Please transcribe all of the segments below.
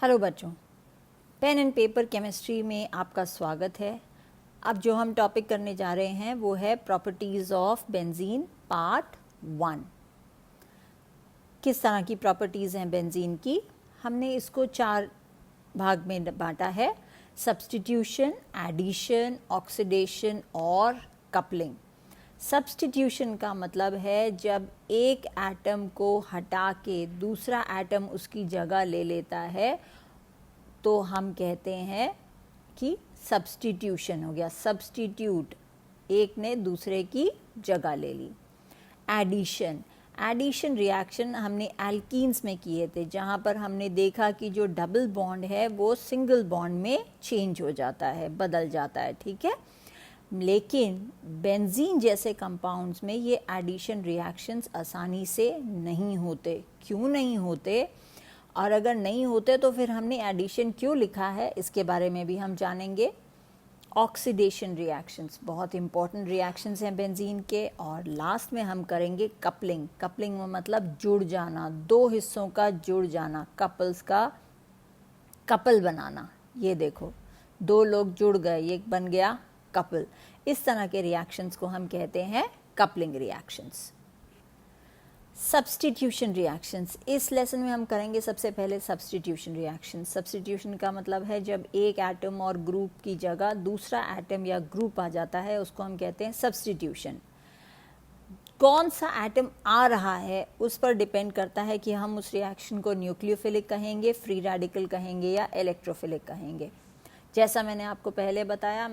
Hello बच्चों, pen and paper chemistry में आपका स्वागत है। अब जो हम टॉपिक करने जा रहे हैं वो है प्रॉपर्टीज़ ऑफ बेंजीन पार्ट 1। किस तरह की प्रॉपर्टीज़ हैं बेंजीन की? हमने इसको 4 भाग में बांटा है: सब्स्टिट्यूशन, एडिशन, ऑक्सीडेशन और कपलिंग। सब्स्टिट्यूशन का मतलब है जब एक एटम को हटा के दूसरा एटम उसकी जगह ले लेता है तो हम कहते हैं कि सब्स्टिट्यूशन हो गया। सब्स्टिट्यूट, एक ने दूसरे की जगह ले ली। एडिशन, एडिशन रिएक्शन हमने एल्कीन्स में किए थे, जहाँ पर हमने देखा कि जो डबल बॉन्ड है वो सिंगल बॉन्ड में चेंज हो जाता है, बदल जाता है, ठीक है। लेकिन बेंजीन जैसे कंपाउंड्स में ये एडिशन रिएक्शंस आसानी से नहीं होते। क्यों नहीं होते, और अगर नहीं होते तो फिर हमने एडिशन क्यों लिखा है, इसके बारे में भी हम जानेंगे। ऑक्सीडेशन रिएक्शंस बहुत इंपॉर्टेंट रिएक्शंस हैं बेंजीन के। और लास्ट में हम करेंगे कपलिंग। कपलिंग में मतलब जुड़ जाना, दो हिस्सों का जुड़ जाना, कपल्स का कपल बनाना। ये देखो, दो लोग जुड़ गए, ये बन गया कपल। इस तरह के रिएक्शंस को हम कहते हैं कपलिंग रिएक्शंस। सब्स्टिट्यूशन रिएक्शंस, इस लेसन में हम करेंगे सबसे पहले सब्स्टिट्यूशन रिएक्शंस। सब्स्टिट्यूशन का मतलब है जब एक एटम और ग्रुप की जगह दूसरा एटम या ग्रुप आ जाता है, उसको हम कहते हैं सब्स्टिट्यूशन। कौन सा एटम आ रहा है उस पर डिपेंड करता है कि हम उस रिएक्शन को न्यूक्लियोफिलिक कहेंगे, फ्री रेडिकल कहेंगे या इलेक्ट्रोफिलिक कहेंगे। जैसा मैंने आपको पहले बताया,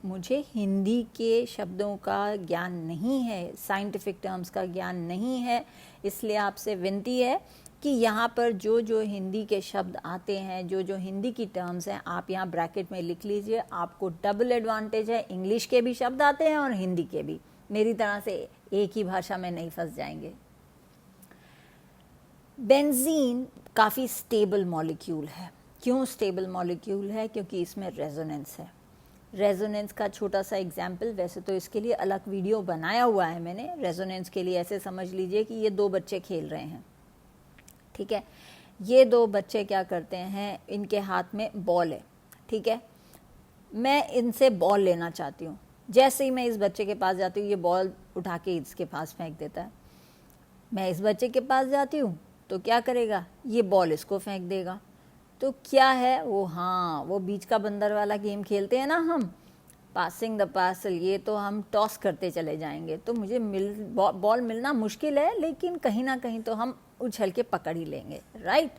मुझे हिंदी के शब्दों का ज्ञान नहीं है, साइंटिफिक टर्म्स का ज्ञान नहीं है, इसलिए आपसे विनती है कि यहाँ पर जो जो हिंदी के शब्द आते हैं, जो जो हिंदी की टर्म्स हैं, आप यहाँ ब्रैकेट में लिख लीजिए। आपको डबल एडवांटेज है, इंग्लिश के भी शब्द आते हैं और हिंदी के भी। मेरी तरह से एक ही भाषा में नहीं फंस जाएंगे। बेंजीन काफ़ी स्टेबल मॉलिक्यूल है। क्यों स्टेबल मॉलिक्यूल है? क्योंकि इसमें रेजोनेंस है। रेजोनेंस का छोटा सा एग्जाम्पल, वैसे तो इसके लिए अलग वीडियो बनाया हुआ है मैंने। रेजोनेंस के लिए ऐसे समझ लीजिए कि ये 2 बच्चे खेल रहे हैं, ठीक है। ये 2 बच्चे क्या करते हैं, इनके हाथ में बॉल है, ठीक है। मैं इनसे बॉल लेना चाहती हूँ। जैसे ही मैं इस बच्चे के पास जाती हूँ, ये बॉल उठा के इसके पास फेंक देता है। मैं इस बच्चे के पास जाती हूँ तो क्या करेगा, ये बॉल इसको फेंक देगा। तो क्या है वो, हाँ, वो बीच का बंदर वाला गेम खेलते हैं ना हम, पासिंग द पार्सल। ये तो हम टॉस करते चले जाएंगे, तो मुझे बॉल मिलना मुश्किल है, लेकिन कहीं ना कहीं तो हम उछल के पकड़ ही लेंगे, राइट।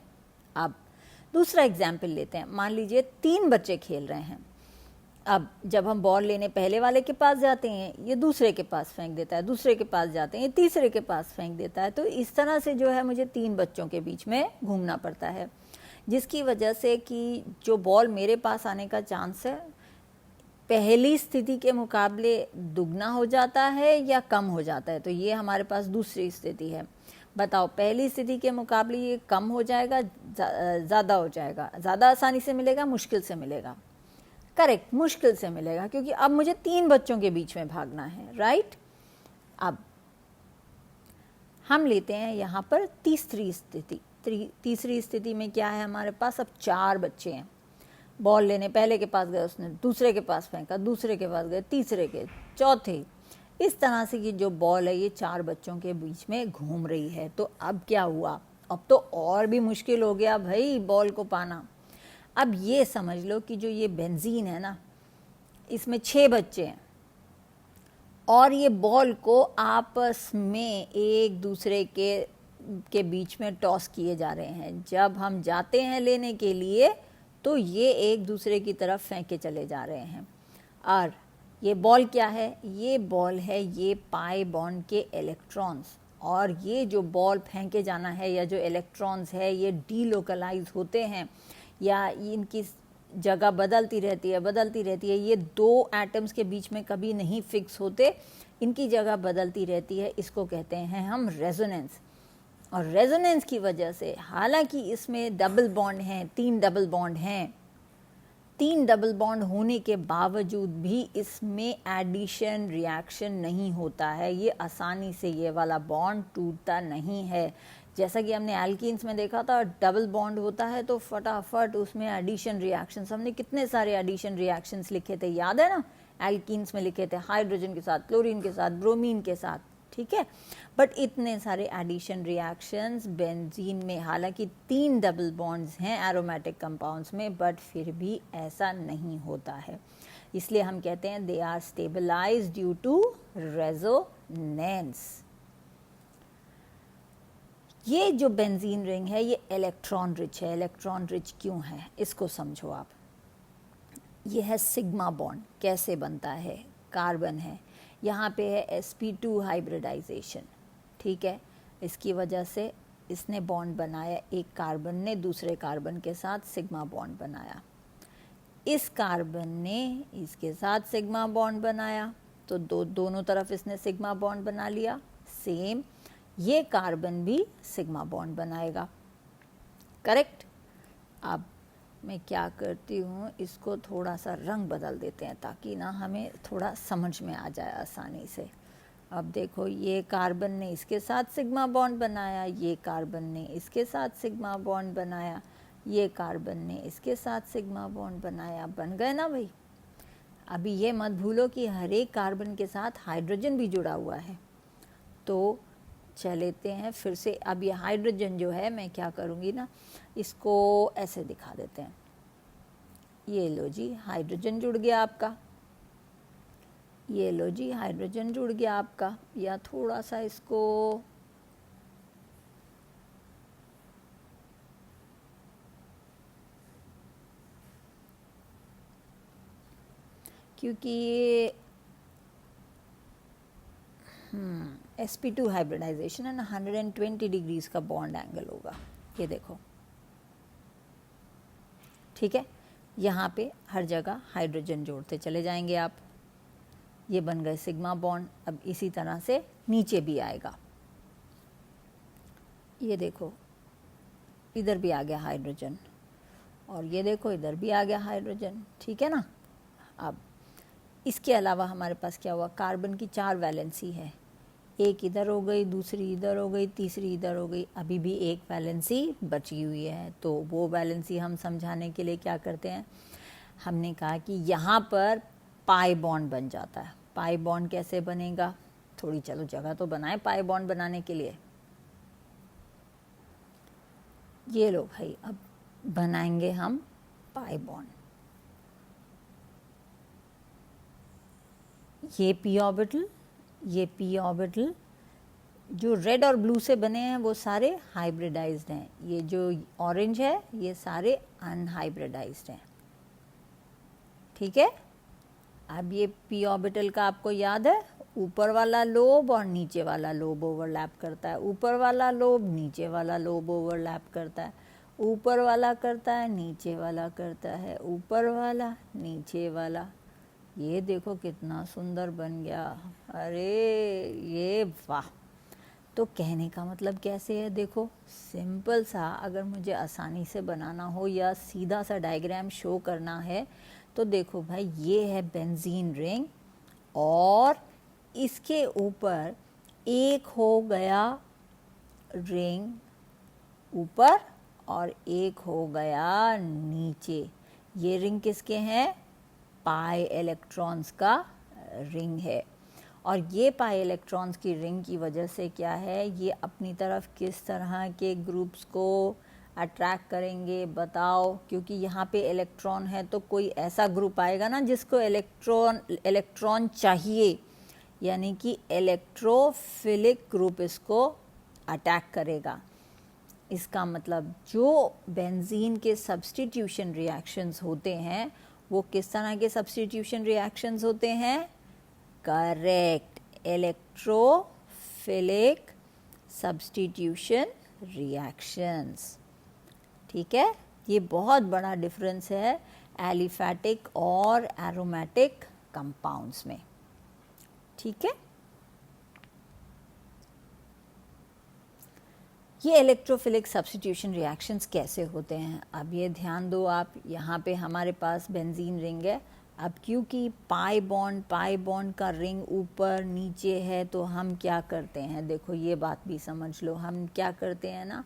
अब दूसरा एग्जाम्पल लेते हैं। मान लीजिए 3 बच्चे खेल रहे हैं। अब जब हम बॉल लेने पहले वाले के पास जाते हैं, ये दूसरे के पास फेंक देता है, दूसरे के पास जाते हैं, ये तीसरे के पास फेंक देता है। तो इस तरह से जो है मुझे 3 बच्चों के बीच में घूमना पड़ता है, जिसकी वजह से कि जो बॉल मेरे पास आने का चांस है पहली स्थिति के मुकाबले दुगना हो जाता है या कम हो जाता है। तो ये हमारे पास दूसरी स्थिति है। बताओ, पहली स्थिति के मुकाबले ये कम हो जाएगा, ज़्यादा हो जाएगा? ज़्यादा आसानी से मिलेगा, मुश्किल से मिलेगा? करेक्ट, मुश्किल से मिलेगा, क्योंकि अब मुझे 3 बच्चों के बीच में भागना है, राइट। अब हम लेते हैं यहाँ पर तीसरी स्थिति। तीसरी स्थिति में क्या है हमारे पास, अब 4 बच्चे हैं। बॉल लेने पहले के पास गए, उसने दूसरे के पास फेंका, दूसरे के पास गए, तीसरे के, चौथे। इस तरह से ये जो बॉल है ये 4 बच्चों के बीच में घूम रही है। तो अब क्या हुआ, अब तो और भी मुश्किल हो गया भाई बॉल को पाना। अब ये समझ लो कि जो ये बेंजीन है ना, इसमें 6 बच्चे हैं और ये बॉल को आपस में एक दूसरे के बीच में टॉस किए जा रहे हैं। जब हम जाते हैं लेने के लिए तो ये एक दूसरे की तरफ फेंके चले जा रहे हैं। और ये बॉल क्या है, ये बॉल है ये पाई बॉन्ड के इलेक्ट्रॉन्स। और ये जो बॉल फेंके जाना है या जो इलेक्ट्रॉन्स है ये डीलोकलाइज होते हैं या इनकी जगह बदलती रहती है। ये 2 एटम्स के बीच में कभी नहीं फिक्स होते, इनकी जगह बदलती रहती है। इसको कहते हैं हम रेजोनेंस। और रेजोनेंस की वजह से, हालांकि इसमें डबल बॉन्ड हैं, 3 डबल बॉन्ड हैं, 3 डबल बॉन्ड होने के बावजूद भी इसमें एडिशन रिएक्शन नहीं होता है। ये आसानी से ये वाला बॉन्ड टूटता नहीं है। जैसा कि हमने एल्कीन्स में देखा था, डबल बॉन्ड होता है तो फटाफट उसमें एडिशन रिएक्शंस, हमने कितने सारे एडिशन रिएक्शंस लिखे थे, याद है ना? एल्कीन्स में लिखे थे हाइड्रोजन के साथ, क्लोरीन के साथ, ब्रोमीन के साथ, ठीक है। बट इतने सारे एडिशन रिएक्शंस बेंजीन में, हालांकि 3 डबल बॉन्ड्स हैं एरोमेटिक कंपाउंड्स में, बट फिर भी ऐसा नहीं होता है। इसलिए हम कहते हैं they are stabilized due to resonance. ये जो बेंजीन रिंग है ये इलेक्ट्रॉन रिच है। इलेक्ट्रॉन रिच क्यों है इसको समझो आप। ये है सिग्मा बॉन्ड। कैसे बनता है? कार्बन है, यहाँ पे है sp2 हाइब्रिडाइजेशन, ठीक है। इसकी वजह से इसने बॉन्ड बनाया, एक कार्बन ने दूसरे कार्बन के साथ सिग्मा बॉन्ड बनाया, इस कार्बन ने इसके साथ सिग्मा बॉन्ड बनाया, तो दोनों तरफ इसने सिग्मा बॉन्ड बना लिया। सेम ये कार्बन भी सिग्मा बॉन्ड बनाएगा, करेक्ट। अब मैं क्या करती हूँ, इसको थोड़ा सा रंग बदल देते हैं ताकि ना हमें थोड़ा समझ में आ जाए आसानी से। अब देखो, ये कार्बन ने इसके साथ सिग्मा बॉन्ड बनाया, ये कार्बन ने इसके साथ सिग्मा बॉन्ड बनाया, ये कार्बन ने इसके साथ सिग्मा बॉन्ड बनाया, बन गए ना भाई। अभी ये मत भूलो कि हर एक कार्बन के साथ हाइड्रोजन भी जुड़ा हुआ है। तो चलेते हैं फिर से। अब ये हाइड्रोजन जो है, मैं क्या करूँगी ना, इसको ऐसे दिखा देते हैं। ये लो जी, हाइड्रोजन जुड़ गया आपका, ये लो जी हाइड्रोजन जुड़ गया आपका। या थोड़ा सा इसको क्योंकि ये sp2 हाइब्रिडाइजेशन है ना, 120 डिग्रीज का बॉन्ड एंगल होगा, ये देखो, ठीक है। यहाँ पे हर जगह हाइड्रोजन जोड़ते चले जाएंगे आप, ये बन गए सिग्मा बॉन्ड। अब इसी तरह से नीचे भी आएगा, ये देखो इधर भी आ गया हाइड्रोजन, और ये देखो इधर भी आ गया हाइड्रोजन, ठीक है ना। अब इसके अलावा हमारे पास क्या हुआ, कार्बन की 4 वैलेंसी है, एक इधर हो गई, दूसरी इधर हो गई, तीसरी इधर हो गई, अभी भी एक वैलेंसी बची हुई है। तो वो वैलेंसी हम समझाने के लिए क्या करते हैं, हमने कहा कि यहाँ पर पाई बॉन्ड बन जाता है। पाई बॉन्ड कैसे बनेगा, थोड़ी चलो जगह तो बनाए पाई बॉन्ड बनाने के लिए। ये लो भाई, अब बनाएंगे हम पाई बॉन्ड। ये p ऑर्बिटल, ये p ऑर्बिटल जो रेड और ब्लू से बने हैं वो सारे हाइब्रिडाइज्ड हैं, ये जो ऑरेंज है ये सारे अनहाइब्रिडाइज्ड हैं, ठीक है। अब ये p ऑर्बिटल का आपको याद है, ऊपर वाला लोब और नीचे वाला लोब ओवरलैप करता है, ऊपर वाला लोब नीचे वाला लोब ओवरलैप करता है, ऊपर वाला करता है नीचे वाला करता है, ऊपर वाला नीचे वाला। ये देखो कितना सुंदर बन गया, अरे ये वाह। तो कहने का मतलब कैसे है, देखो सिंपल सा, अगर मुझे आसानी से बनाना हो या सीधा सा डायग्राम शो करना है तो देखो भाई, ये है बेंजीन रिंग और इसके ऊपर एक हो गया रिंग ऊपर और एक हो गया नीचे। ये रिंग किसके हैं, पाई इलेक्ट्रॉन्स का रिंग है। और ये पाई इलेक्ट्रॉन्स की रिंग की वजह से क्या है, ये अपनी तरफ किस तरह के ग्रुप्स को अट्रैक्ट करेंगे बताओ, क्योंकि यहाँ पे इलेक्ट्रॉन है तो कोई ऐसा ग्रुप आएगा ना जिसको इलेक्ट्रॉन चाहिए, यानी कि इलेक्ट्रोफिलिक ग्रुप इसको अटैक करेगा। इसका मतलब जो बेंजीन के सब्स्टिट्यूशन रिएक्शंस होते हैं वो किस तरह के सब्स्टिट्यूशन रिएक्शंस होते हैं, करेक्ट, इलेक्ट्रोफिलिक सब्स्टिट्यूशन रिएक्शंस, ठीक है। ये बहुत बड़ा डिफरेंस है एलिफैटिक और एरोमेटिक कंपाउंड्स में, ठीक है। ये इलेक्ट्रोफिलिक सब्स्टिट्यूशन रिएक्शंस कैसे होते हैं, अब ये ध्यान दो आप। यहाँ पे हमारे पास बेंजीन रिंग है, अब क्योंकि पाई बॉन्ड का रिंग ऊपर नीचे है, तो हम क्या करते हैं, देखो ये बात भी समझ लो, हम क्या करते हैं ना,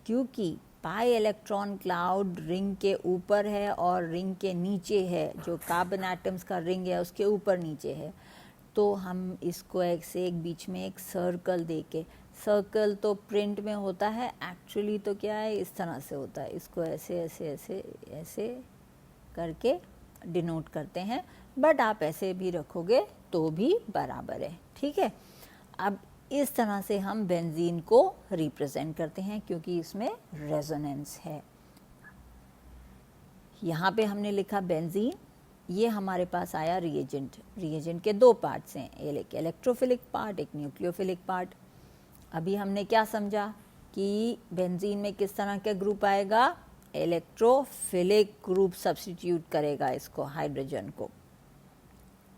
क्योंकि पाई इलेक्ट्रॉन क्लाउड रिंग के ऊपर है और रिंग के नीचे है, जो कार्बन एटम्स का रिंग है उसके ऊपर नीचे है, तो हम इसको एक से एक बीच में एक सर्कल देके, सर्कल तो प्रिंट में होता है, एक्चुअली तो क्या है इस तरह से होता है, इसको ऐसे ऐसे ऐसे ऐसे करके डिनोट करते हैं, बट आप ऐसे भी रखोगे तो भी बराबर है, ठीक है। अब इस तरह से हम बेंजीन को रिप्रेजेंट करते हैं क्योंकि इसमें रेजोनेंस है। यहाँ पे हमने लिखा बेंजीन, ये हमारे पास आया रिएजेंट। रिएजेंट के दो पार्ट्स हैं, एक इलेक्ट्रोफिलिक पार्ट, एक न्यूक्लियोफिलिक पार्ट। अभी हमने क्या समझा कि बेंजीन में किस तरह का ग्रुप आएगा, इलेक्ट्रोफिलिक ग्रुप सब्स्टिट्यूट करेगा इसको, हाइड्रोजन को,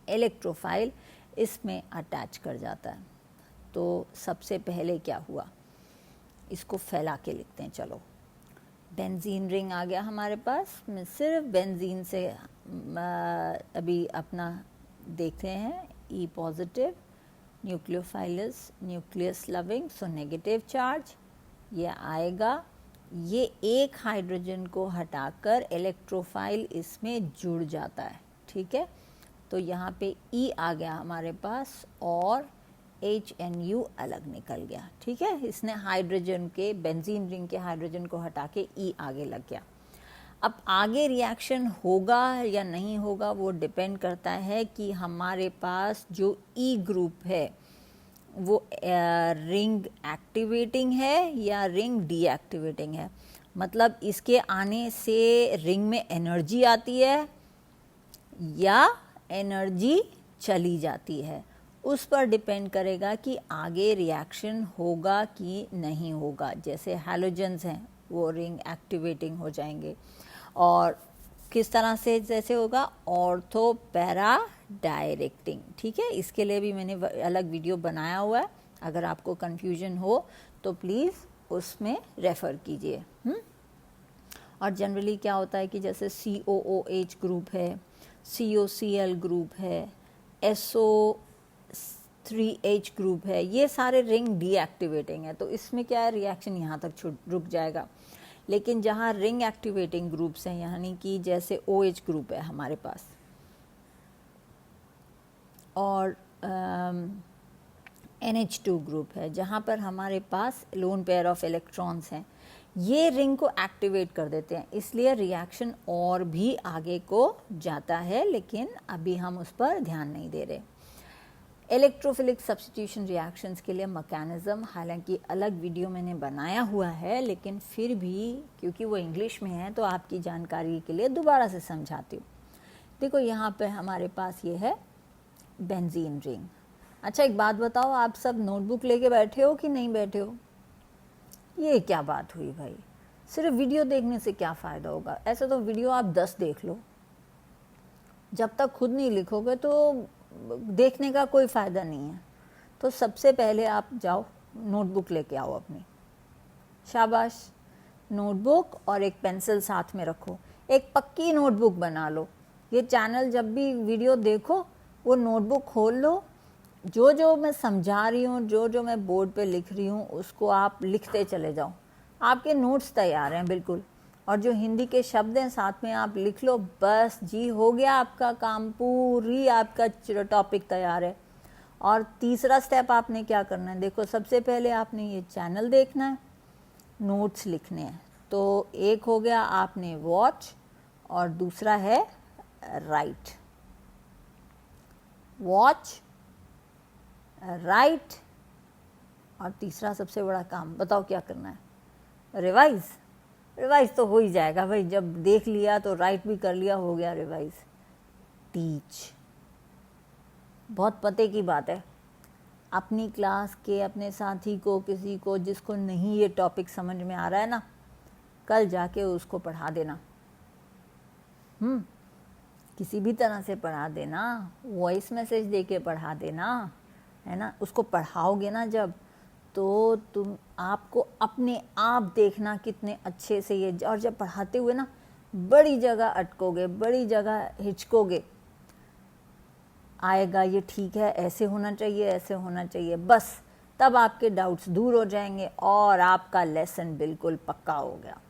इलेक्ट्रोफाइल इसमें अटैच कर जाता है। तो सबसे पहले क्या हुआ, इसको फैला के लिखते हैं, चलो बेंजीन रिंग आ गया हमारे पास। मैं सिर्फ बेंजीन से अभी अपना देखते हैं, E positive, nucleophiles, nucleus loving, so negative charge, ये आएगा, ये एक हाइड्रोजन को हटाकर इलेक्ट्रोफाइल इसमें जुड़ जाता है, ठीक है। तो यहाँ पे ई आ गया हमारे पास और HNU अलग निकल गया, ठीक है। इसने हाइड्रोजन के, बेंजीन रिंग के हाइड्रोजन को हटा के ई आगे लग गया। अब आगे रिएक्शन होगा या नहीं होगा वो डिपेंड करता है कि हमारे पास जो ई ग्रुप है वो रिंग एक्टिवेटिंग है या रिंग डीएक्टिवेटिंग है, मतलब इसके आने से रिंग में एनर्जी आती है या एनर्जी चली जाती है, उस पर डिपेंड करेगा कि आगे रिएक्शन होगा कि नहीं होगा। जैसे हैलोजन्स हैं वो रिंग एक्टिवेटिंग हो जाएंगे, और किस तरह से जैसे होगा, ऑर्थो पैरा डायरेक्टिंग, ठीक है। इसके लिए भी मैंने अलग वीडियो बनाया हुआ है, अगर आपको कन्फ्यूजन हो तो प्लीज़ उसमें रेफ़र कीजिए। और जनरली क्या होता है कि जैसे COOH ग्रुप है, COCl ग्रुप है, SO3H ग्रुप है, ये सारे रिंग डीएक्टिवेटिंग है, तो इसमें क्या है, रिएक्शन यहाँ तक रुक जाएगा। लेकिन जहाँ रिंग एक्टिवेटिंग ग्रुप्स हैं, यानी कि जैसे OH ग्रुप है हमारे पास और NH2 ग्रुप है, जहाँ पर हमारे पास लोन पेयर ऑफ इलेक्ट्रॉन्स हैं, ये रिंग को एक्टिवेट कर देते हैं, इसलिए रिएक्शन और भी आगे को जाता है, लेकिन अभी हम उस पर ध्यान नहीं दे रहे। इलेक्ट्रोफिलिक सब्स्टिट्यूशन रिएक्शंस के लिए मैकेनिज़्म हालांकि अलग वीडियो मैंने बनाया हुआ है, लेकिन फिर भी क्योंकि वो इंग्लिश में है तो आपकी जानकारी के लिए दोबारा से समझाती हूँ। देखो यहाँ पे हमारे पास ये है बेंजीन रिंग। अच्छा एक बात बताओ, आप सब नोटबुक लेके बैठे हो कि नहीं बैठे हो? ये क्या बात हुई भाई, सिर्फ वीडियो देखने से क्या फ़ायदा होगा? ऐसे तो वीडियो आप 10 देख लो, जब तक खुद नहीं लिखोगे तो देखने का कोई फ़ायदा नहीं है। तो सबसे पहले आप जाओ नोटबुक लेके आओ अपनी, शाबाश, नोटबुक और एक पेंसिल साथ में रखो, एक पक्की नोटबुक बना लो। ये चैनल जब भी वीडियो देखो वो नोटबुक खोल लो, जो जो मैं समझा रही हूँ, जो जो मैं बोर्ड पे लिख रही हूँ उसको आप लिखते चले जाओ, आपके नोट्स तैयार हैं बिल्कुल। और जो हिंदी के शब्द हैं साथ में आप लिख लो, बस जी हो गया आपका काम, पूरी आपका टॉपिक तैयार है। और तीसरा स्टेप आपने क्या करना है, देखो सबसे पहले आपने ये चैनल देखना है, नोट्स लिखने हैं। तो एक हो गया आपने वॉच और दूसरा है राइट, वॉच, राइट, और तीसरा सबसे बड़ा काम बताओ क्या करना है, रिवाइज। रिवाइज तो हो ही जाएगा भाई, जब देख लिया तो राइट भी कर लिया, हो गया रिवाइज। टीच, बहुत पते की बात है, अपनी क्लास के अपने साथी को, किसी को जिसको नहीं ये टॉपिक समझ में आ रहा है ना, कल जाके उसको पढ़ा देना, किसी भी तरह से पढ़ा देना, वॉइस मैसेज दे के पढ़ा देना, है ना। उसको पढ़ाओगे ना जब, तो तुम आपको अपने आप देखना कितने अच्छे से ये, और जब पढ़ाते हुए ना बड़ी जगह अटकोगे, बड़ी जगह हिचकोगे, आएगा ये ठीक है, ऐसे होना चाहिए, ऐसे होना चाहिए, बस तब आपके डाउट्स दूर हो जाएंगे और आपका लेसन बिल्कुल पक्का हो गया।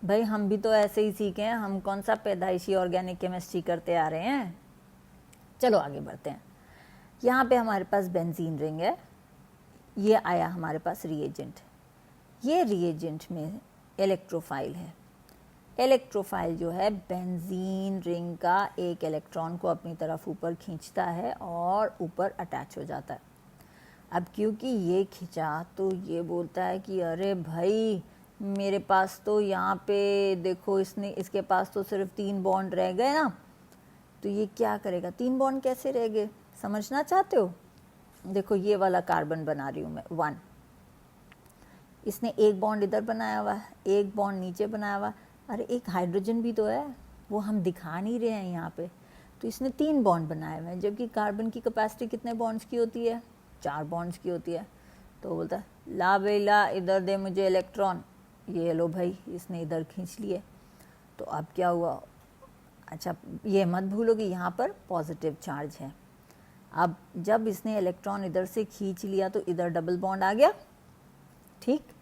भाई हम भी तो ऐसे ही सीखे हैं, हम कौन सा पैदाइशी ऑर्गेनिक केमिस्ट्री करते आ रहे हैं। चलो आगे बढ़ते हैं। यहाँ पे हमारे पास बेंजीन रिंग है, ये आया हमारे पास रिएजेंट। ये रिएजेंट में इलेक्ट्रोफाइल है। इलेक्ट्रोफाइल जो है बेंजीन रिंग का एक इलेक्ट्रॉन को अपनी तरफ ऊपर खींचता है और ऊपर अटैच हो जाता है। अब क्योंकि ये खिंचा तो ये बोलता है कि अरे भाई मेरे पास तो यहाँ पे देखो इसके पास तो सिर्फ 3 बॉन्ड रह गए ना, तो ये क्या करेगा, 3 बॉन्ड कैसे रह गए, समझना चाहते हो? देखो ये वाला कार्बन बना रही हूँ मैं 1, इसने एक बॉन्ड इधर बनाया हुआ है, एक बॉन्ड नीचे बनाया हुआ, अरे एक हाइड्रोजन भी तो है, वो हम दिखा नहीं रहे हैं यहाँ पे, तो इसने 3 बॉन्ड बनाए हुए हैं, जबकि कार्बन की कैपेसिटी कितने बॉन्ड्स की होती है, 4 बॉन्ड्स की होती है। तो बोलता है ला बेला इधर दे मुझे इलेक्ट्रॉन, ये लो भाई इसने इधर खींच लिए। तो अब क्या हुआ, अच्छा ये मत भूलो कि यहाँ पर पॉजिटिव चार्ज है। अब जब इसने इलेक्ट्रॉन इधर से खींच लिया तो इधर डबल बॉन्ड आ गया, ठीक,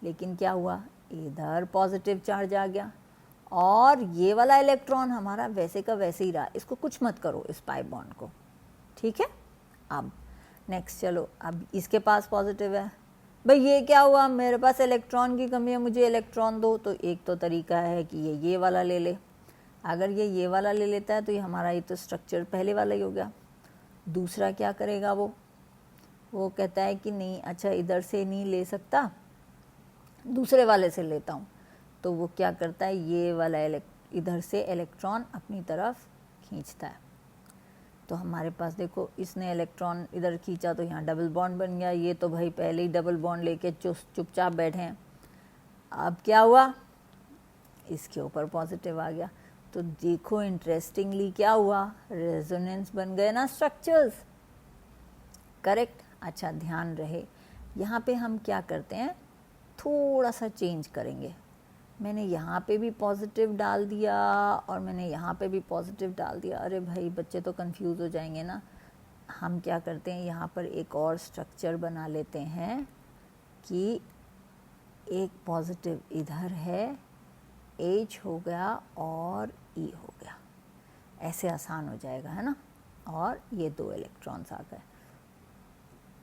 लेकिन क्या हुआ, इधर पॉजिटिव चार्ज आ गया और ये वाला इलेक्ट्रॉन हमारा वैसे का वैसे ही रहा, इसको कुछ मत करो इस पाई बॉन्ड को, ठीक है। अब नेक्स्ट चलो, अब इसके पास पॉजिटिव है, भाई ये क्या हुआ, मेरे पास इलेक्ट्रॉन की कमी है, मुझे इलेक्ट्रॉन दो। तो एक तो तरीका है कि ये वाला ले ले, अगर ये वाला ले लेता है तो ये हमारा ये तो स्ट्रक्चर पहले वाला ही हो गया। दूसरा क्या करेगा, वो कहता है कि नहीं अच्छा इधर से नहीं ले सकता, दूसरे वाले से लेता हूँ। तो वो क्या करता है, ये वाला इधर से इलेक्ट्रॉन अपनी तरफ खींचता है। तो हमारे पास देखो इसने इलेक्ट्रॉन इधर खींचा तो यहाँ डबल बॉन्ड बन गया, ये तो भाई पहले ही डबल बॉन्ड लेके चुपचाप बैठे हैं। अब क्या हुआ, इसके ऊपर पॉजिटिव आ गया। तो देखो इंटरेस्टिंगली क्या हुआ, रेजोनेंस बन गए ना स्ट्रक्चर्स, करेक्ट। अच्छा ध्यान रहे यहाँ पे हम क्या करते हैं, थोड़ा सा चेंज करेंगे। मैंने यहाँ पे भी पॉजिटिव डाल दिया और मैंने यहाँ पे भी पॉजिटिव डाल दिया, अरे भाई बच्चे तो कंफ्यूज हो जाएंगे ना। हम क्या करते हैं, यहाँ पर एक और स्ट्रक्चर बना लेते हैं कि एक पॉजिटिव इधर है, H हो गया और E हो गया, ऐसे आसान हो जाएगा है ना। और ये 2 इलेक्ट्रॉन्स आ गए।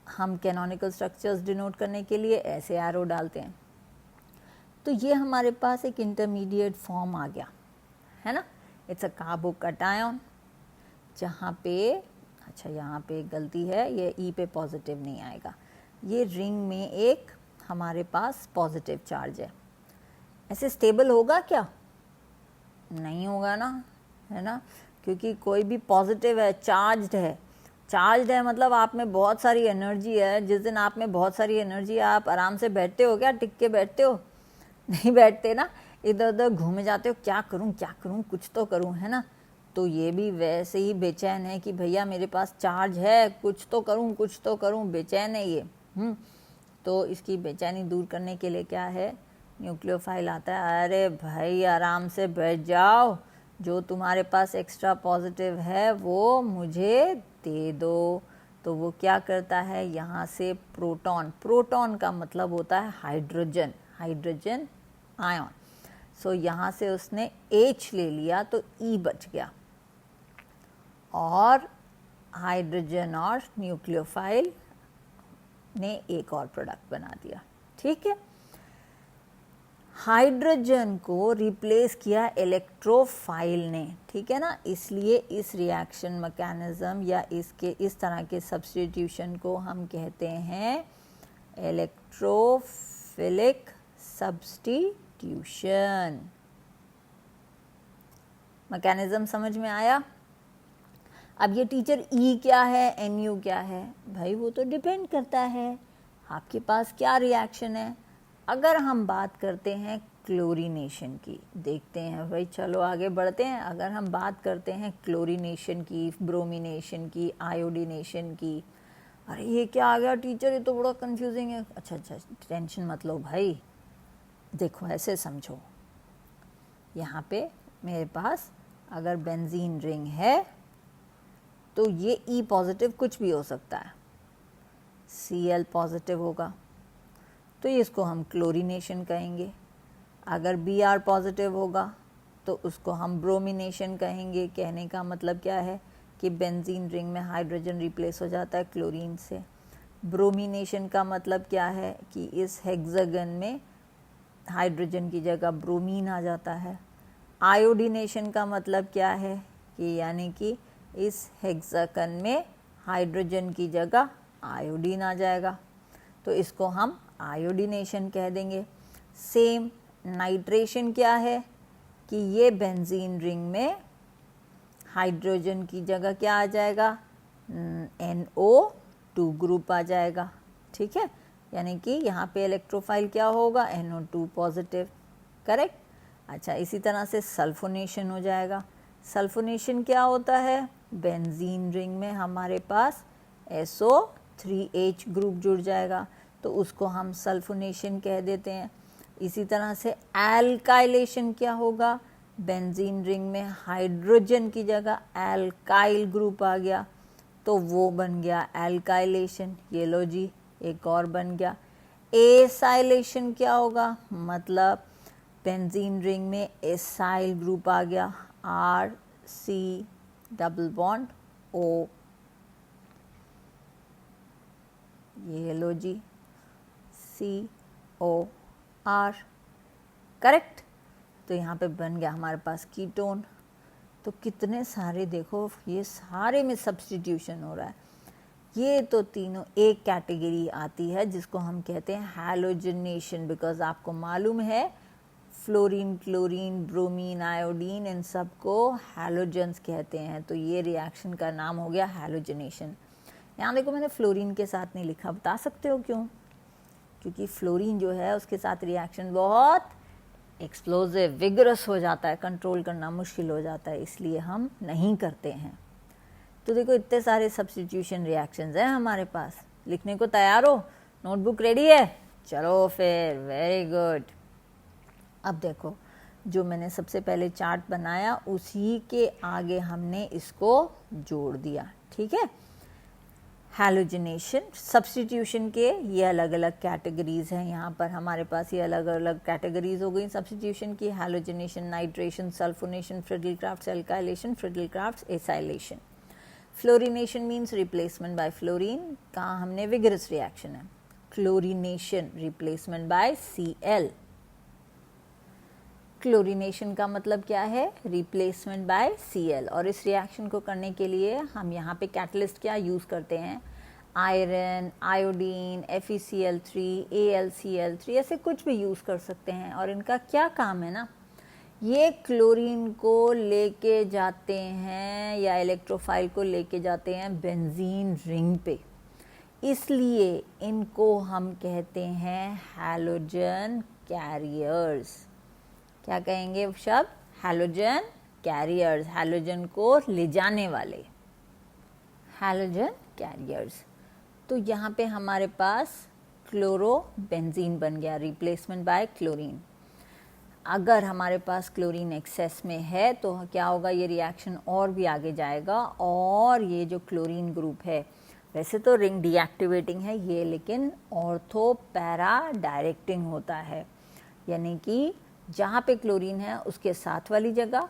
हम कैनोनिकल स्ट्रक्चर्स डिनोट करने के लिए ऐसे एरो डालते हैं। तो ये हमारे पास एक इंटरमीडिएट फॉर्म आ गया है ना, इट्स अ कार्बोकैटायन, जहाँ पे अच्छा यहाँ पे एक गलती है, ये E पे पॉजिटिव नहीं आएगा, ये रिंग में एक हमारे पास पॉजिटिव चार्ज है। ऐसे स्टेबल होगा क्या, नहीं होगा ना, है ना, क्योंकि कोई भी पॉजिटिव है, चार्ज्ड है मतलब आप में बहुत सारी एनर्जी है। जिस दिन आप में बहुत सारी एनर्जी है आप आराम से बैठते हो क्या, टिक के बैठते हो, नहीं बैठते ना, इधर उधर घूमे जाते हो, क्या करूं कुछ तो करूं, है ना। तो ये भी वैसे ही बेचैन है कि भैया मेरे पास चार्ज है, कुछ तो करूं, बेचैन है ये। तो इसकी बेचैनी दूर करने के लिए क्या है, न्यूक्लियोफाइल आता है, अरे भाई आराम से बैठ जाओ, जो तुम्हारे पास एक्स्ट्रा पॉजिटिव है वो मुझे दे दो। तो वो क्या करता है, यहाँ से प्रोटॉन का मतलब होता है हाइड्रोजन आयन। सो यहाँ से उसने H ले लिया तो E बच गया और हाइड्रोजन और न्यूक्लियोफाइल ने एक और प्रोडक्ट बना दिया, ठीक है। हाइड्रोजन को रिप्लेस किया इलेक्ट्रोफाइल ने, ठीक है ना, इसलिए इस रिएक्शन मैकेनिज्म या इस तरह के सब्स्टिट्यूशन को हम कहते हैं इलेक्ट्रोफिलिक सब्स्टिट्यूशन। मैकेनिज्म समझ में आया। अब ये टीचर E क्या है, NU क्या है, भाई वो तो डिपेंड करता है आपके पास क्या रिएक्शन है। अगर हम बात करते हैं क्लोरीनेशन की, देखते हैं भाई, चलो आगे बढ़ते हैं। अगर हम बात करते हैं क्लोरीनेशन की, ब्रोमिनेशन की, आयोडीनेशन की, अरे ये क्या आ गया टीचर, ये तो बड़ा कंफ्यूजिंग है। अच्छा टेंशन मत लो भाई, देखो ऐसे समझो, यहाँ पे मेरे पास अगर बेंजीन रिंग है तो ये E पॉजिटिव कुछ भी हो सकता है, Cl पॉजिटिव होगा तो इसको हम क्लोरीनेशन कहेंगे। अगर Br पॉजिटिव होगा तो उसको हम ब्रोमिनेशन कहेंगे। कहने का मतलब क्या है कि बेंजीन रिंग में हाइड्रोजन रिप्लेस हो जाता है क्लोरीन से। ब्रोमिनेशन का मतलब क्या है कि इस हेक्सागन में हाइड्रोजन की जगह ब्रोमीन आ जाता है। आयोडीनेशन का मतलब क्या है कि यानी कि इस हेक्सागन में हाइड्रोजन की जगह आयोडीन आ जाएगा, तो इसको हम आयोडीनेशन कह देंगे। सेम नाइट्रेशन क्या है कि ये बेंजीन रिंग में हाइड्रोजन की जगह क्या आ जाएगा, NO2 ग्रुप आ जाएगा, ठीक है। यानी कि यहाँ पे इलेक्ट्रोफाइल क्या होगा, NO2 पॉजिटिव, करेक्ट। अच्छा, इसी तरह से सल्फोनेशन हो जाएगा। सल्फोनेशन क्या होता है, बेंजीन रिंग में हमारे पास SO3H ग्रुप जुड़ जाएगा, तो उसको हम सल्फोनेशन कह देते हैं। इसी तरह से एल्काइलेशन क्या होगा, बेंजीन रिंग में हाइड्रोजन की जगह एल्काइल ग्रुप आ गया तो वो बन गया एल्काइलेशन। ये लो जी, एक और बन गया। एसाइलेशन क्या होगा, मतलब बेंजीन रिंग में एसाइल ग्रुप आ गया, RC डबल बॉन्ड O। ये लो जी, COR, करेक्ट। तो यहाँ पे बन गया हमारे पास कीटोन। तो कितने सारे, देखो ये सारे में सब्स्टिट्यूशन हो रहा है। ये तो तीनों एक कैटेगरी आती है जिसको हम कहते हैं हैलोजनेशन, बिकॉज आपको मालूम है फ्लोरीन, क्लोरीन, ब्रोमीन, आयोडीन, इन सब को हैलोजेंस कहते हैं। तो ये रिएक्शन का नाम हो गया हैलोजनेशन। यहाँ देखो मैंने फ्लोरीन के साथ नहीं लिखा, बता सकते हो क्यों? क्योंकि फ्लोरीन जो है उसके साथ रिएक्शन बहुत एक्सप्लोजिव, विगरस हो जाता है, कंट्रोल करना मुश्किल हो जाता है, इसलिए हम नहीं करते हैं। तो देखो इतने सारे सब्स्टिट्यूशन रिएक्शंस हैं हमारे पास। लिखने को तैयार हो? नोटबुक रेडी है? चलो फिर, वेरी गुड। अब देखो, जो मैंने सबसे पहले चार्ट बनाया उसी के आगे हमने इसको जोड़ दिया, ठीक है। हैलोजनेशन, सब्स्टिट्यूशन के ये अलग अलग कैटेगरीज हैं। यहाँ पर हमारे पास ये अलग अलग कैटेगरीज हो गई सब्स्टिट्यूशन की, halogenation, nitration, sulphonation, Friedel-crafts alkylation, Friedel-crafts acylation. Fluorination means replacement bye fluorine, कहाँ हमने विगरस रिएक्शन है। Chlorination, replacement bye Cl। Chlorination का मतलब क्या है, रिप्लेसमेंट बाय Cl। और इस रिएक्शन को करने के लिए हम यहाँ पे कैटलिस्ट क्या यूज़ करते हैं, आयरन, आयोडीन, FeCl3, AlCl3, ऐसे कुछ भी यूज़ कर सकते हैं। और इनका क्या काम है ना, ये क्लोरीन को लेके जाते हैं या इलेक्ट्रोफाइल को लेके जाते हैं बेंजीन रिंग पे, इसलिए इनको हम कहते हैं हैलोजन कैरियर्स। क्या कहेंगे शब्द, हैलोजन कैरियर्स, हैलोजन को ले जाने वाले, हैलोजन कैरियर्स। तो यहाँ पे हमारे पास क्लोरोबेंजीन बन गया, रिप्लेसमेंट बाय क्लोरीन। अगर हमारे पास क्लोरीन एक्सेस में है तो क्या होगा, ये रिएक्शन और भी आगे जाएगा और ये जो क्लोरीन ग्रुप है, वैसे तो रिंग डीएक्टिवेटिंग है ये, लेकिन ऑर्थो पैरा डायरेक्टिंग होता है, यानी कि जहाँ पे क्लोरीन है उसके साथ वाली जगह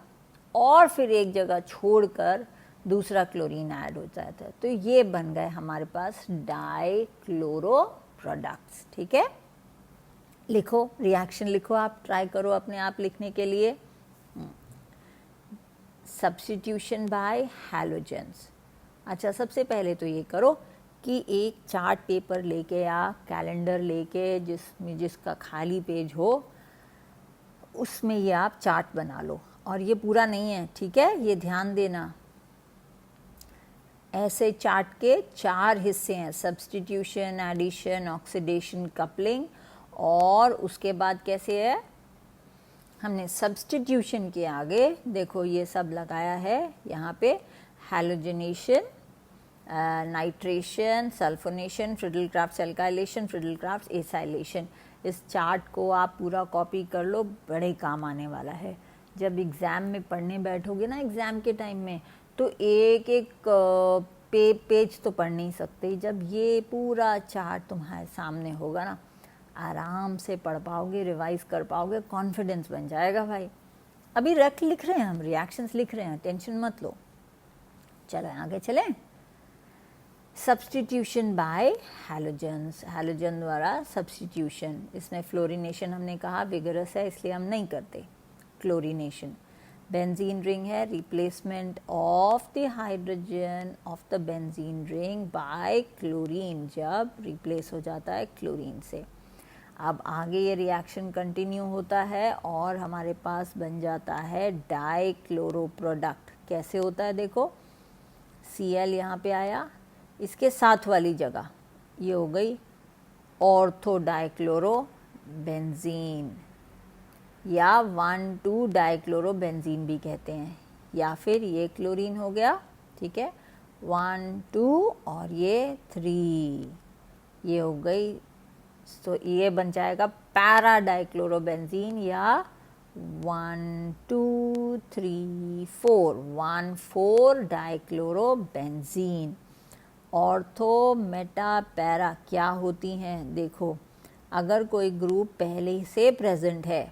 और फिर एक जगह छोड़कर दूसरा क्लोरीन ऐड हो जाता है। तो ये बन गए हमारे पास डाइक्लोरो प्रोडक्ट्स, ठीक है। लिखो, रिएक्शन लिखो, आप ट्राई करो अपने आप लिखने के लिए। Substitution by halogens. अच्छा, सबसे पहले तो ये करो कि एक चार्ट पेपर लेके या कैलेंडर लेके जिसका खाली पेज हो उसमें ये आप चार्ट बना लो। और ये पूरा नहीं है, ठीक है, ये ध्यान देना। ऐसे चार्ट के 4 हिस्से हैं, सब्स्टिट्यूशन, एडिशन, ऑक्सीडेशन, कपलिंग, और उसके बाद कैसे है, हमने सब्स्टिट्यूशन के आगे देखो ये सब लगाया है यहाँ पे, halogenation, nitration, sulphonation, Friedel-crafts alkylation, Friedel-crafts acylation. इस चार्ट को आप पूरा कॉपी कर लो, बड़े काम आने वाला है। जब एग्ज़ाम में पढ़ने बैठोगे ना, एग्ज़ाम के टाइम में, तो एक एक पेज तो पढ़ नहीं सकते। जब ये पूरा चार्ट तुम्हारे सामने होगा ना, आराम से पढ़ पाओगे, रिवाइज कर पाओगे, कॉन्फिडेंस बन जाएगा भाई। अभी लिख रहे हैं हम, रिएक्शंस लिख रहे हैं, टेंशन मत लो। चलो आगे चलें। सब्स्टिट्यूशन बाय हैलोजन्स, हैलोजन द्वारा सब्स्टिट्यूशन। इसमें फ्लोरिनेशन हमने कहा विगरस है, इसलिए हम नहीं करते क्लोरिनेशन। बेंजीन रिंग है, replacement of the hydrogen of the benzene ring by chlorine, जब रिप्लेस हो जाता है क्लोरीन से। अब आगे ये रिएक्शन कंटिन्यू होता है और हमारे पास बन जाता है डाइक्लोरो प्रोडक्ट। कैसे होता है देखो, Cl यहाँ पे आया, इसके साथ वाली जगह ये हो गई ऑर्थो डाइक्लोरो बेंजीन, या 1,2 डाइक्लोरो बेंजीन भी कहते हैं, या फिर ये क्लोरीन हो गया, ठीक है, 1 2 और ये 3, ये हो गई। तो ये बन जाएगा पैरा डाइक्लोरो बेंजीन, या 1 2 3 4 1 4 dichloro benzene. Ortho Meta para क्या होती हैं देखो, अगर कोई ग्रुप पहले से प्रेजेंट है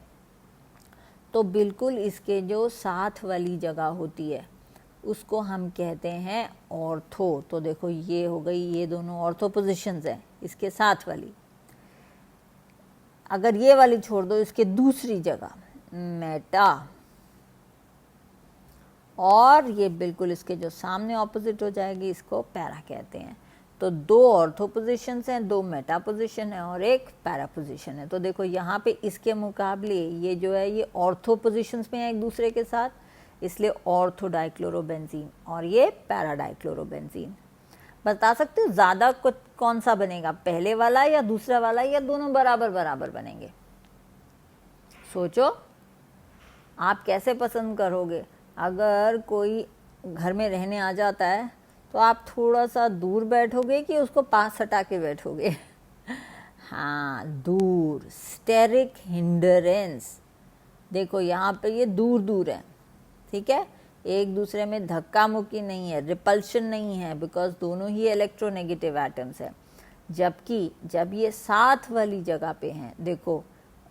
तो बिल्कुल इसके जो साथ वाली जगह होती है उसको हम कहते हैं ऑर्थो। तो देखो ये हो गई, ये दोनों ऑर्थो पोजीशंस हैं, इसके साथ वाली। अगर ये वाली छोड़ दो, इसके दूसरी जगह मेटा, और ये बिल्कुल इसके जो सामने ऑपोजिट हो जाएगी, इसको पैरा कहते हैं। तो 2 ऑर्थो पोजीशंस हैं, 2 मेटा पोजीशन है और एक पैरा पोजीशन है। तो देखो यहाँ पे इसके मुकाबले ये जो है ये ऑर्थो पोजीशंस में है एक दूसरे के साथ, इसलिए ऑर्थो डाइक्लोरोबेंजीन, और ये पैरा डाइक्लोरोबेंजीन। बता सकते हो ज़्यादा कौन सा बनेगा, पहले वाला या दूसरा वाला, या दोनों बराबर बराबर बनेंगे? सोचो आप कैसे पसंद करोगे। अगर कोई घर में रहने आ जाता है तो आप थोड़ा सा दूर बैठोगे कि उसको पास हटा के बैठोगे? हाँ, दूर, स्टेरिक हिंडरेंस। देखो यहाँ पे ये दूर दूर है, ठीक है, एक दूसरे में धक्का मुक्की नहीं है, रिपल्शन नहीं है, बिकॉज दोनों ही इलेक्ट्रोनेगेटिव एटम्स है। जबकि जब ये साथ वाली जगह पे हैं, देखो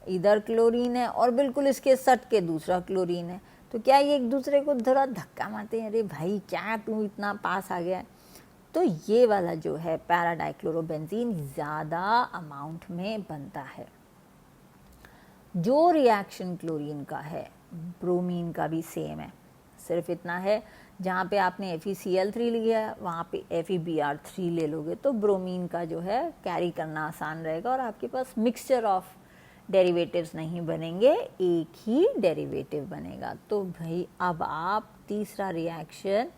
इधर क्लोरीन है और बिल्कुल इसके सट के दूसरा क्लोरीन है, तो क्या ये एक दूसरे को थोड़ा धक्का मारते हैं, अरे भाई क्या तू इतना पास आ गया है? तो ये वाला जो है पैरा डाइक्लोरोबेंजीन ज़्यादा अमाउंट में बनता है। जो रिएक्शन क्लोरीन का है ब्रोमीन का भी सेम है, सिर्फ इतना है जहाँ पे आपने FeCl3 लिया है वहाँ पे FeBr3 ले लोगे तो ब्रोमीन का जो है कैरी करना आसान रहेगा और आपके पास मिक्सचर ऑफ डेरिवेटिव्स नहीं बनेंगे, एक ही डेरिवेटिव बनेगा। तो भाई अब आप तीसरा रिएक्शन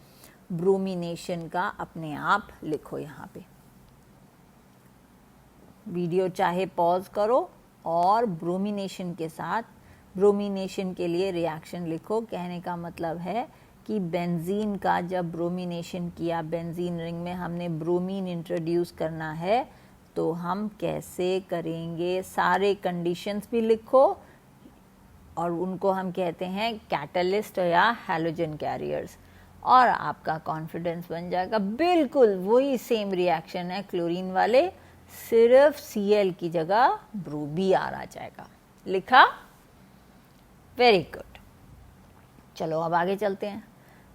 ब्रोमिनेशन का अपने आप लिखो। यहाँ पे वीडियो चाहे पॉज करो और ब्रोमिनेशन के साथ, ब्रोमिनेशन के लिए रिएक्शन लिखो। कहने का मतलब है कि बेंजीन का जब ब्रोमिनेशन किया, बेंजीन रिंग में हमने ब्रोमीन इंट्रोड्यूस करना है, तो हम कैसे करेंगे, सारे कंडीशंस भी लिखो और उनको हम कहते हैं कैटलिस्ट या हैलोजन कैरियर्स, और आपका कॉन्फिडेंस बन जाएगा। बिल्कुल वही सेम रिएक्शन है क्लोरीन वाले, सिर्फ Cl की जगह Br आ जाएगा। लिखा? Very good. चलो अब आगे चलते हैं।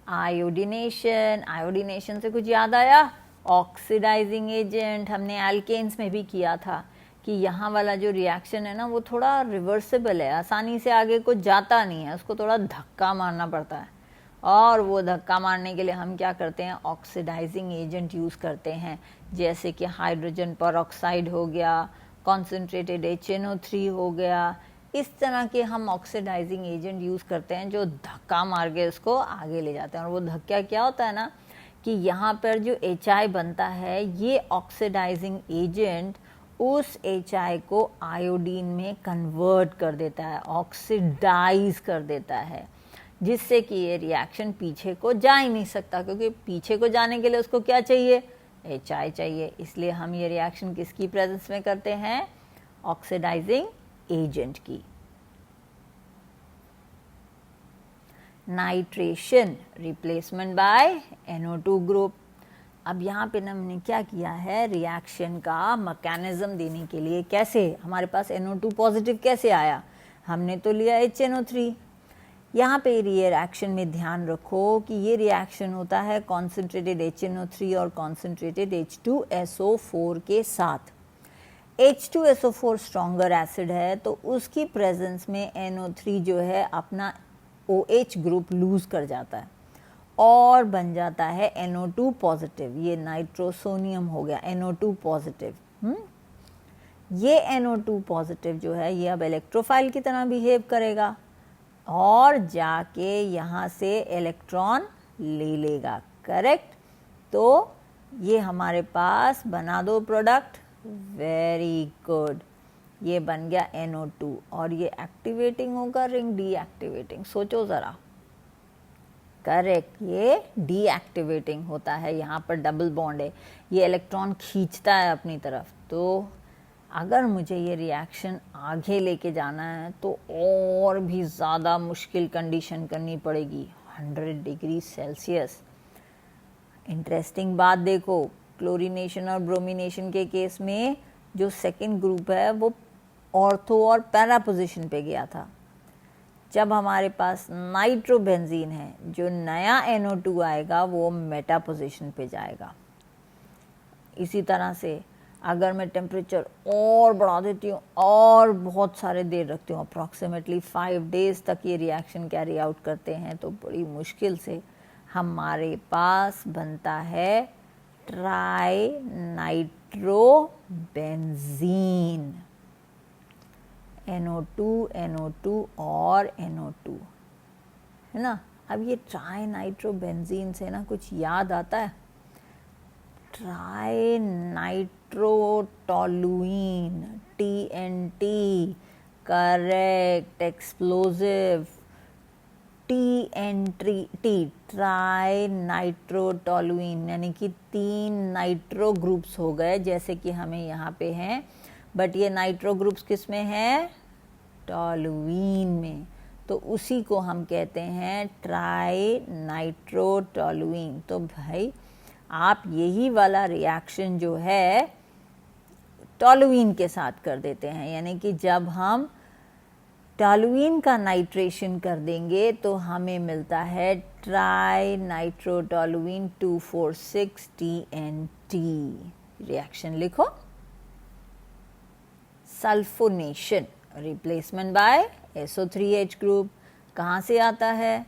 आयोडीनेशन, आयोडीनेशन से कुछ याद आया? ऑक्सीडाइजिंग एजेंट हमने एल्केन्स में भी किया था कि यहाँ वाला जो रिएक्शन है ना वो थोड़ा रिवर्सिबल है, आसानी से आगे कुछ जाता नहीं है, उसको थोड़ा धक्का मारना पड़ता है, और वो धक्का मारने के लिए हम क्या करते हैं, ऑक्सीडाइजिंग एजेंट यूज़ करते हैं, जैसे कि हाइड्रोजन परऑक्साइड हो गया, कॉन्सेंट्रेटेड HNO3 हो गया। इस तरह के हम ऑक्सीडाइजिंग एजेंट यूज़ करते हैं जो धक्का मार के उसको आगे ले जाते हैं। और वो धक्का क्या होता है ना कि यहाँ पर जो HI बनता है, ये ऑक्सीडाइजिंग एजेंट उस HI को आयोडीन में कन्वर्ट कर देता है, ऑक्सीडाइज कर देता है, जिससे कि ये रिएक्शन पीछे को जा ही नहीं सकता, क्योंकि पीछे को जाने के लिए उसको क्या चाहिए, HI चाहिए। इसलिए हम ये रिएक्शन किसकी प्रेजेंस में करते हैं, ऑक्सीडाइजिंग एजेंट की। Nitration, replacement bye NO2 group. अब यहाँ पे हमने क्या किया है, रिएक्शन का मैकेनिज्म देने के लिए, कैसे हमारे पास NO2 पॉजिटिव कैसे आया, हमने तो लिया HNO3। यहाँ पे ये रिएक्शन में ध्यान रखो कि ये रिएक्शन होता है कॉन्सेंट्रेटेड HNO3 और कॉन्सेंट्रेटेड H2SO4 के साथ। H2SO4 स्ट्रॉन्गर एसिड है तो उसकी प्रेजेंस में NO3 जो है अपना OH ग्रुप लूज कर जाता है और बन जाता है NO2 पॉजिटिव। ये नाइट्रोसोनियम हो गया NO2 पॉजिटिव। ये NO2 पॉजिटिव जो है ये अब इलेक्ट्रोफाइल की तरह बिहेव करेगा और जाके यहाँ से इलेक्ट्रॉन ले लेगा, करेक्ट। तो ये हमारे पास बना दो प्रोडक्ट, वेरी गुड, ये बन गया NO2 और ये एक्टिवेटिंग होगा, रिंग डीएक्टिवेटिंग। सोचो ज़रा, करेक्ट, ये डीएक्टिवेटिंग होता है, यहाँ पर डबल बॉन्ड है, ये इलेक्ट्रॉन खींचता है अपनी तरफ। तो अगर मुझे ये रिएक्शन आगे लेके जाना है तो और भी ज़्यादा मुश्किल कंडीशन करनी पड़ेगी, 100 डिग्री सेल्सियस। इंटरेस्टिंग बात देखो, क्लोरीनेशन और ब्रोमिनेशन के केस में जो सेकंड ग्रुप है वो ऑर्थो और पैरा पोजीशन पे गया था। जब हमारे पास नाइट्रोबेंजीन है, जो नया NO2 आएगा वो मेटा पोजीशन पे जाएगा। इसी तरह से अगर मैं टेम्परेचर और बढ़ा देती हूँ और बहुत सारे देर रखती हूँ, अप्रॉक्सीमेटली 5 डेज तक ये रिएक्शन कैरी आउट करते हैं, तो बड़ी मुश्किल से हमारे पास बनता है ट्राई नाइट्रोबेंजीन, NO2 NO2 और NO2, है ना। अब ये ट्राई नाइट्रोबेंजीन से ना कुछ याद आता है, try nitrotoluene, TNT, correct, explosive, TNT, try nitrotoluene, यानी कि 3 नाइट्रो ग्रुप्स हो गए जैसे कि हमें यहाँ पे हैं, बट ये नाइट्रो ग्रुप्स किस में है, टोलुइन में। तो उसी को हम कहते हैं ट्राई नाइट्रोटोलुइन। तो भाई आप यही वाला रिएक्शन जो है टोलुइन के साथ कर देते हैं, यानी कि जब हम टोलुइन का नाइट्रेशन कर देंगे तो हमें मिलता है ट्राई नाइट्रोटोलुइन 246 TNT। रिएक्शन लिखो, sulphonation, replacement bye SO3H group. कहाँ से आता है,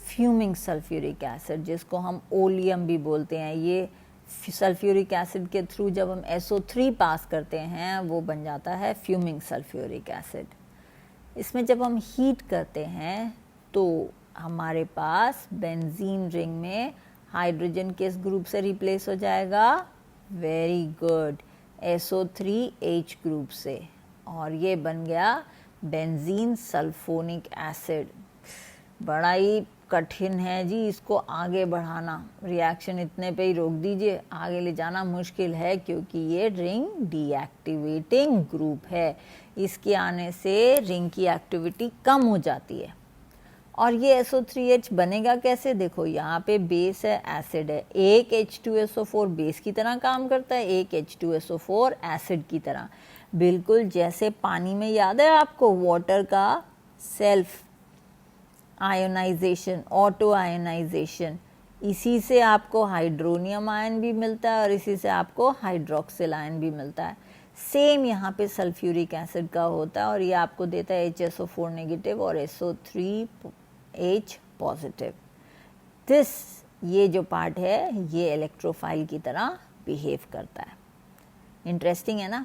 फ्यूमिंग सल्फ्यूरिक एसिड, जिसको हम ओलियम भी बोलते हैं। ये सल्फ्यूरिक एसिड के थ्रू जब हम SO3 पास करते हैं वो बन जाता है फ्यूमिंग सल्फ्यूरिक एसिड। इसमें जब हम हीट करते हैं तो हमारे पास बेंजीन रिंग में हाइड्रोजन किस ग्रुप से रिप्लेस हो जाएगा, वेरी गुड, SO3H ग्रुप से, और ये बन गया बेंजीन सल्फोनिक एसिड। बड़ा ही कठिन है जी इसको आगे बढ़ाना, रिएक्शन इतने पे ही रोक दीजिए, आगे ले जाना मुश्किल है क्योंकि ये रिंग डीएक्टिवेटिंग ग्रुप है। इसके आने से रिंग की एक्टिविटी कम हो जाती है। और ये SO3H बनेगा कैसे, देखो यहाँ पे बेस है, एसिड है, एक H2SO4 बेस की तरह काम करता है, एक H2SO4 एसिड की तरह, बिल्कुल जैसे पानी में याद है आपको वाटर का सेल्फ आयोनाइजेशन, ऑटो आयोनाइजेशन, इसी से आपको हाइड्रोनियम आयन भी मिलता है और इसी से आपको हाइड्रोक्सिल आयन भी मिलता है। सेम यहाँ पे सल्फ्यूरिक एसिड का होता है और ये आपको देता है HSO4 नेगेटिव और SO3H पॉजिटिव। दिस ये जो पार्ट है ये इलेक्ट्रोफाइल की तरह बिहेव करता है। इंटरेस्टिंग है ना।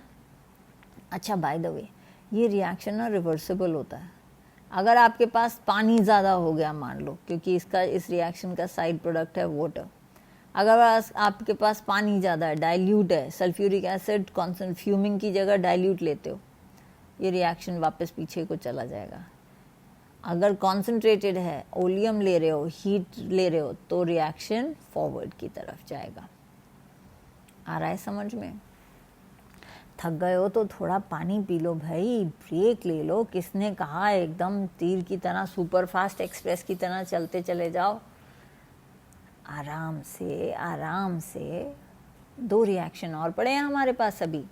अच्छा, बाय द वे ये रिएक्शन ना रिवर्सिबल होता है। अगर आपके पास पानी ज़्यादा हो गया मान लो, क्योंकि इस रिएक्शन का साइड प्रोडक्ट है वाटर, अगर आपके पास पानी ज़्यादा है, डाइल्यूट है, सल्फ्यूरिक एसिड कॉन्सेंट फ्यूमिंग की जगह डाइल्यूट लेते हो, ये रिएक्शन वापस पीछे को चला जाएगा। अगर कॉन्सेंट्रेटेड है, ओलियम ले रहे हो, हीट ले रहे हो, तो रिएक्शन फॉरवर्ड की तरफ जाएगा। आ रहा है समझ में। थक गए हो तो थोड़ा पानी पी लो भाई, ब्रेक ले लो। किसने कहा एकदम तीर की तरह सुपर फास्ट एक्सप्रेस की तरह चलते चले जाओ? आराम से आराम से। 2 रिएक्शन और पड़े हैं हमारे पास अभी,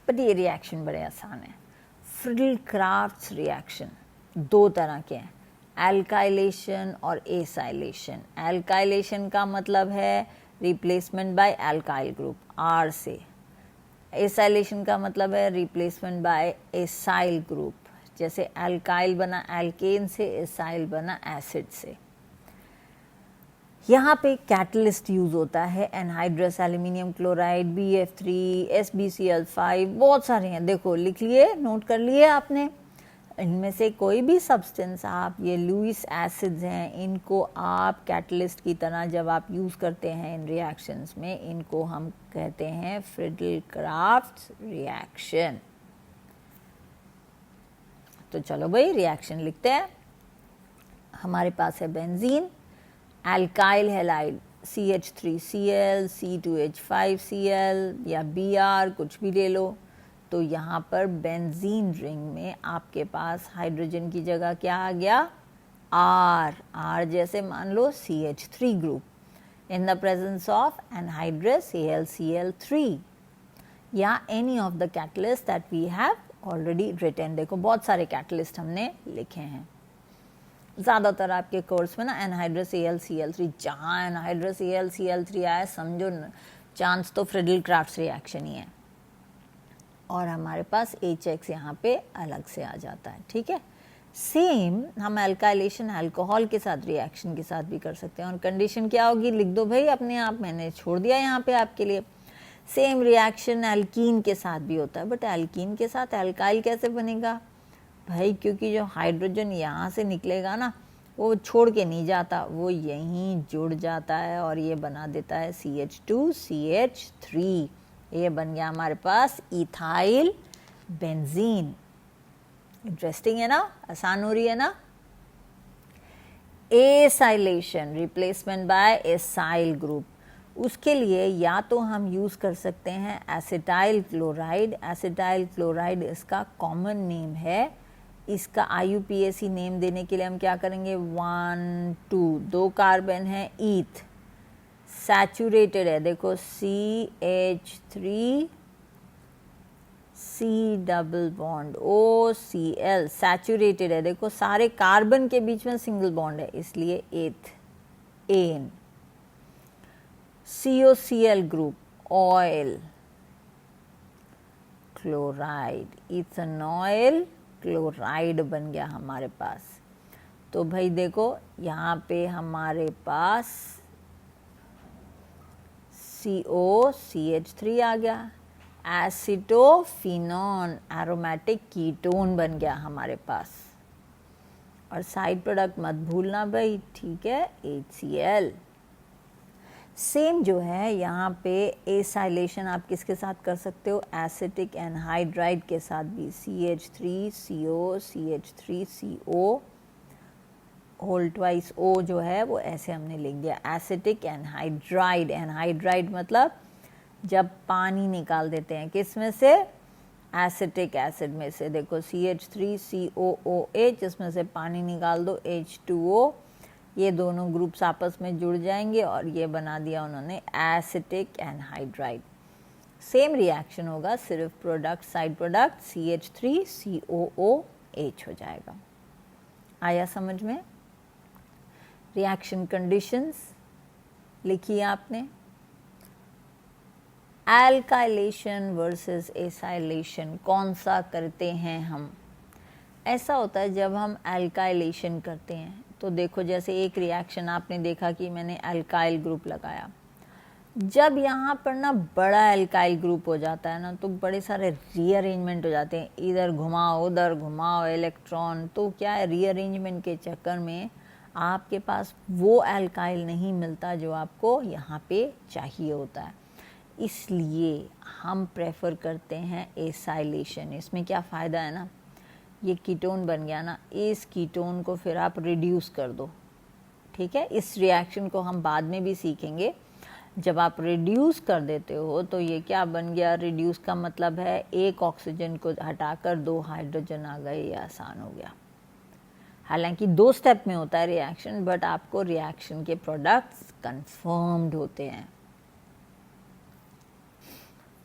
बट ये रिएक्शन बड़े आसान है। फ्रिडल क्राफ्ट्स रिएक्शन 2 तरह के हैं, एल्काइलेशन और एसाइलेशन। एल्काइलेशन का मतलब है replacement bye alkyl group R से। एसाइलेशन का मतलब है रिप्लेसमेंट बाय एसाइल ग्रुप, जैसे एल्काइल बना एल्केन से, एसाइल बना एसिड से। यहाँ पे कैटलिस्ट यूज होता है, anhydrous aluminium chloride, BF3, SbCl5, बहुत सारे हैं। देखो लिख लिए, नोट कर लिए आपने। इनमें से कोई भी सब्सटेंस आप, ये लुईस एसिड्स हैं, इनको आप कैटलिस्ट की तरह जब आप यूज़ करते हैं इन रिएक्शंस में, इनको हम कहते हैं फ्रिडल क्राफ्ट्स रिएक्शन। तो चलो भाई रिएक्शन लिखते हैं। हमारे पास है benzene, alkyl halide CH3Cl, C2H5Cl या Br, कुछ भी ले लो। तो यहाँ पर बेंजीन रिंग में आपके पास हाइड्रोजन की जगह क्या आ गया? R जैसे मान लो CH3 group in the presence of anhydrous AlCl3 या any of the catalyst that we have already written. देखो बहुत सारे कैटलिस्ट हमने लिखे हैं। ज़्यादातर आपके कोर्स में ना एनहाइड्रस AlCl3, जहाँ एनहाइड्रस AlCl3 आया समझो चांस तो फ्रिडल क्राफ्ट्स रिएक्शन ही है। और हमारे पास HX यहाँ पे अलग से आ जाता है, ठीक है। सेम हम एल्काइलेशन अल्कोहल के साथ रिएक्शन के साथ भी कर सकते हैं। और कंडीशन क्या होगी लिख दो भाई अपने आप, मैंने छोड़ दिया यहाँ पे आपके लिए। सेम रिएक्शन एल्कीन के साथ भी होता है, बट एल्कीन के साथ एल्काइल कैसे बनेगा भाई? क्योंकि जो हाइड्रोजन यहाँ से निकलेगा ना, वो छोड़ के नहीं जाता, वो यहीं जुड़ जाता है और ये बना देता है CH2CH3। ये बन गया हमारे पास इथाइल बेंजीन। इंटरेस्टिंग है ना, आसान हो रही है ना। Acylation, replacement bye acyl group, उसके लिए या तो हम यूज कर सकते हैं एसिटाइल क्लोराइड। एसिटाइल क्लोराइड इसका कॉमन नेम है। इसका IUPAC नेम देने के लिए हम क्या करेंगे? 1 2 कार्बन है, ईथ सैचुरेटेड है, देखो CH3 C double bond OCl saturated है। देखो सारे कार्बन के बीच में सिंगल बॉन्ड है, इसलिए एथ एन। COCl group oyl chloride, ethanol chloride बन गया हमारे पास। तो भाई देखो यहाँ पे हमारे पास COCH3 आ गया, एसिटोफिनॉन एरोमेटिक कीटोन बन गया हमारे पास। और साइड प्रोडक्ट मत भूलना भाई, ठीक है, HCl। सेम जो है यहाँ पे एसाइलेशन आप किसके साथ कर सकते हो? एसिटिक एनहाइड्राइड के साथ भी, CH3CO CH3CO whole twice O जो है वो ऐसे हमने लिख दिया, एसिटिक एनहाइड्राइड। एनहाइड्राइड मतलब जब पानी निकाल देते हैं, किस में से? एसिटिक एसिड में से। देखो CH3COOH, इसमें से पानी निकाल दो H2O, ये दोनों ग्रुप्स आपस में जुड़ जाएंगे और ये बना दिया उन्होंने एसिटिक एनहाइड्राइड। सेम रिएक्शन होगा, सिर्फ प्रोडक्ट साइड प्रोडक्ट CH3COOH हो जाएगा। आया समझ में? रिएक्शन कंडीशंस लिखिए आपने। एल्काइलेशन वर्सेस एसाइलेशन कौन सा करते हैं हम? ऐसा होता है जब हम एल्काइलेशन करते हैं तो देखो जैसे एक रिएक्शन आपने देखा कि मैंने एल्काइल ग्रुप लगाया, जब यहाँ पर ना बड़ा एल्काइल ग्रुप हो जाता है ना तो बड़े सारे रीअरेंजमेंट हो जाते हैं, इधर घुमाओ उधर घुमाओ इलेक्ट्रॉन। तो क्या है, रीअरेंजमेंट के चक्कर में आपके पास वो एल्काइल नहीं मिलता जो आपको यहाँ पे चाहिए होता है। इसलिए हम प्रेफर करते हैं एसाइलेशन। इसमें क्या फ़ायदा है ना, ये कीटोन बन गया ना, इस कीटोन को फिर आप रिड्यूस कर दो, ठीक है। इस रिएक्शन को हम बाद में भी सीखेंगे, जब आप रिड्यूस कर देते हो तो ये क्या बन गया, रिड्यूस का मतलब है एक ऑक्सीजन को हटाकर 2 हाइड्रोजन आ गए, ये आसान हो गया। हालांकि 2 स्टेप में होता है रिएक्शन, बट आपको रिएक्शन के प्रोडक्ट्स कंफर्म्ड होते हैं।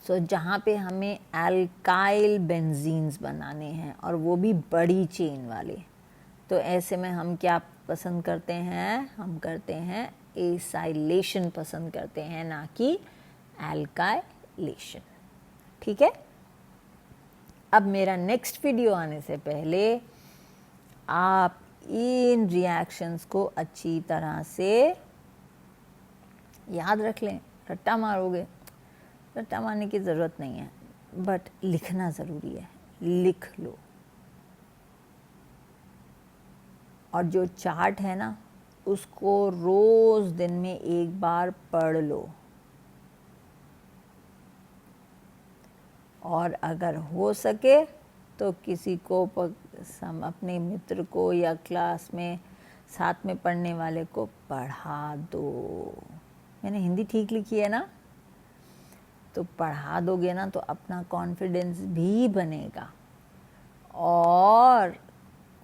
सो जहाँ पे हमें एल्काइल बेंजीन्स बनाने हैं और वो भी बड़ी चेन वाले, तो ऐसे में हम क्या पसंद करते हैं, हम करते हैं एसाइलेशन पसंद करते हैं, ना कि एल्काइलेशन। ठीक है। अब मेरा नेक्स्ट वीडियो आने से पहले आप इन रिएक्शंस को अच्छी तरह से याद रख लें। रट्टा मारोगे, रट्टा मारने की ज़रूरत नहीं है, बट लिखना ज़रूरी है, लिख लो। और जो चार्ट है ना, उसको रोज़ दिन में एक बार पढ़ लो। और अगर हो सके तो किसी को अपने मित्र को या क्लास में साथ में पढ़ने वाले को पढ़ा दो। मैंने हिंदी ठीक लिखी है ना? तो पढ़ा दोगे ना तो अपना कॉन्फिडेंस भी बनेगा और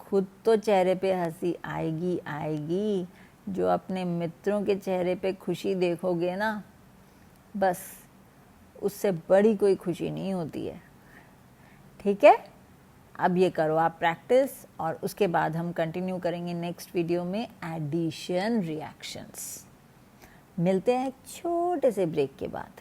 खुद तो चेहरे पे हंसी आएगी आएगी। जो अपने मित्रों के चेहरे पे खुशी देखोगे ना, बस उससे बड़ी कोई खुशी नहीं होती है। ठीक है। अब ये करो आप प्रैक्टिस, और उसके बाद हम कंटिन्यू करेंगे नेक्स्ट वीडियो में एडिशन रिएक्शंस। मिलते हैं एक छोटे से ब्रेक के बाद।